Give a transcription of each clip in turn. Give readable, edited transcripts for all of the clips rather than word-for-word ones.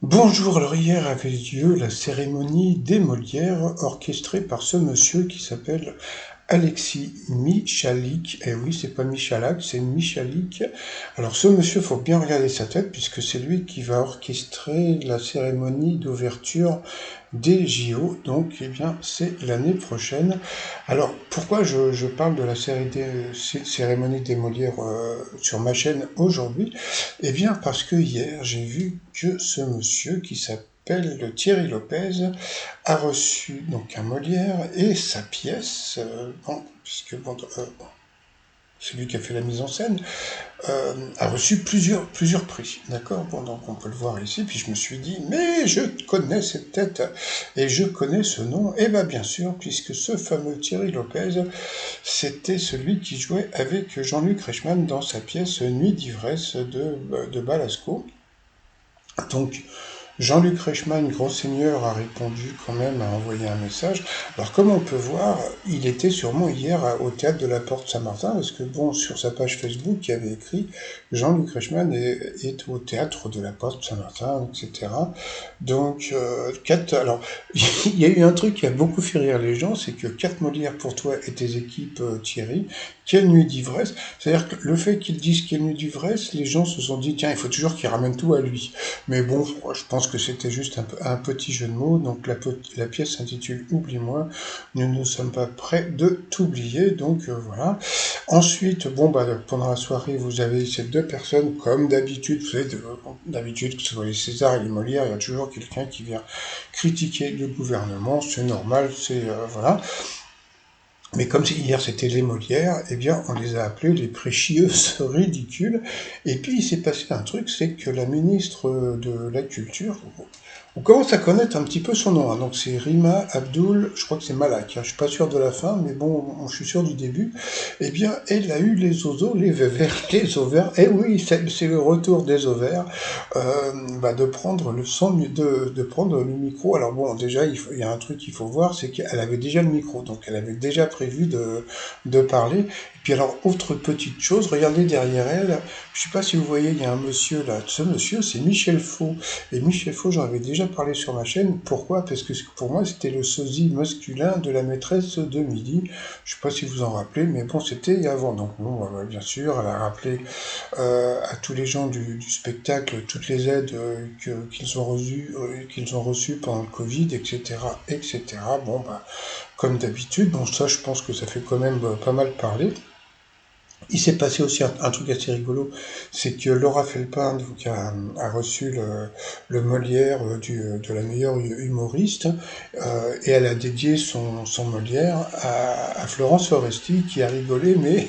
Bonjour, alors hier avait lieu la cérémonie des Molières orchestrée par ce monsieur qui s'appelle Alexis Michalik. Eh oui, c'est pas Michalak, c'est Michalik. Alors ce monsieur, faut bien regarder sa tête puisque c'est lui qui va orchestrer la cérémonie d'ouverture des JO. Donc, eh bien, c'est l'année prochaine. Alors, pourquoi je parle de la cérémonie des Molières sur ma chaîne aujourd'hui? Eh bien, parce que hier, j'ai vu que ce monsieur qui s'appelle Thierry Lopez a reçu donc un Molière et sa pièce, bon, puisque bon, c'est lui qui a fait la mise en scène, a reçu plusieurs prix, d'accord? Bon, donc on peut le voir ici, puis je me suis dit, mais je connais cette tête et je connais ce nom, et bien bien sûr, puisque ce fameux Thierry Lopez, c'était celui qui jouait avec Jean-Luc Reichmann dans sa pièce Nuit d'ivresse de Balasco. Donc, Jean-Luc Reichmann, grand seigneur, a répondu quand même, a envoyé un message. Alors, comme on peut voir, il était sûrement hier au théâtre de la Porte Saint-Martin, parce que bon, sur sa page Facebook, il y avait écrit Jean-Luc Reichmann est au théâtre de la Porte Saint-Martin, etc. Donc, alors, il y a eu un truc qui a beaucoup fait rire les gens, c'est que 4 Molières pour toi et tes équipes, Thierry, quelle nuit d'ivresse. C'est-à-dire que le fait qu'ils disent quelle nuit d'ivresse, les gens se sont dit, tiens, il faut toujours qu'il ramène tout à lui. Mais bon, je pense que c'était juste un petit jeu de mots. Donc la pièce s'intitule Oublie-moi. Nous ne sommes pas prêts de t'oublier. Donc voilà. Ensuite, bon, bah, pendant la soirée, vous avez ces deux personnes, comme d'habitude. Vous savez, d'habitude, que ce soit les Césars et les Molières, il y a toujours quelqu'un qui vient critiquer le gouvernement. C'est normal, c'est voilà. Mais comme hier c'était les Molières, eh bien on les a appelés les préchieuses ridicules. Et puis il s'est passé un truc, c'est que la ministre de la Culture, on commence à connaître un petit peu son nom, hein. Donc c'est Rima Abdul, je crois que c'est Malak, hein. Je suis pas sûr de la fin, mais bon, je suis sûr du début. Eh bien, elle a eu les oiseaux, les vévères, les ovaires. Eh oui, c'est le retour des ovaires, de prendre de prendre le micro. Alors bon, déjà, il y a un truc qu'il faut voir, c'est qu'elle avait déjà le micro, donc elle avait déjà prévu de parler. Et puis alors, autre petite chose, regardez derrière elle, je sais pas si vous voyez, il y a un monsieur là. Ce monsieur, c'est Michel Faux. Et Michel Faux, j'en avais déjà parlé sur ma chaîne. Pourquoi? Parce que pour moi, c'était le sosie masculin de la maîtresse de midi. Je sais pas si vous en rappelez, mais bon, c'était avant. Donc bon, bien sûr, elle a rappelé à tous les gens du spectacle toutes les aides qu'ils ont reçues pendant le Covid, etc., etc. Bon, bah, comme d'habitude, bon, ça, je pense que ça fait quand même pas mal parler. Il s'est passé aussi un truc assez rigolo, c'est que Laura Felpin donc, a reçu le Molière de la meilleure humoriste, et elle a dédié son Molière à Florence Foresti, qui a rigolé, mais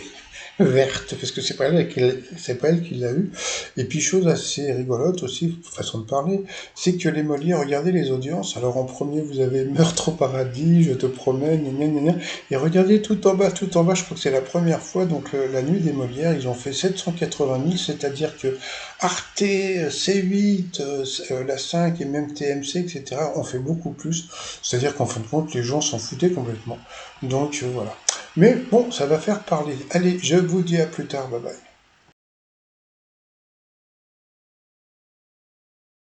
verte, parce que c'est pas elle qui l'a eu. Et puis chose assez rigolote aussi, façon de parler, c'est que les Molières, regardez les audiences. Alors en premier, vous avez Meurtre au paradis, Je te promets, gna gna gna. Et regardez tout en bas, je crois que c'est la première fois, donc la nuit des Molières, ils ont fait 780 000, c'est-à-dire que Arte, C8, la 5 et même TMC, etc. ont fait beaucoup plus. C'est-à-dire qu'en fin de compte, les gens s'en foutaient complètement. Donc voilà. Mais bon, ça va faire parler. Allez, je vous dis à plus tard, bye bye.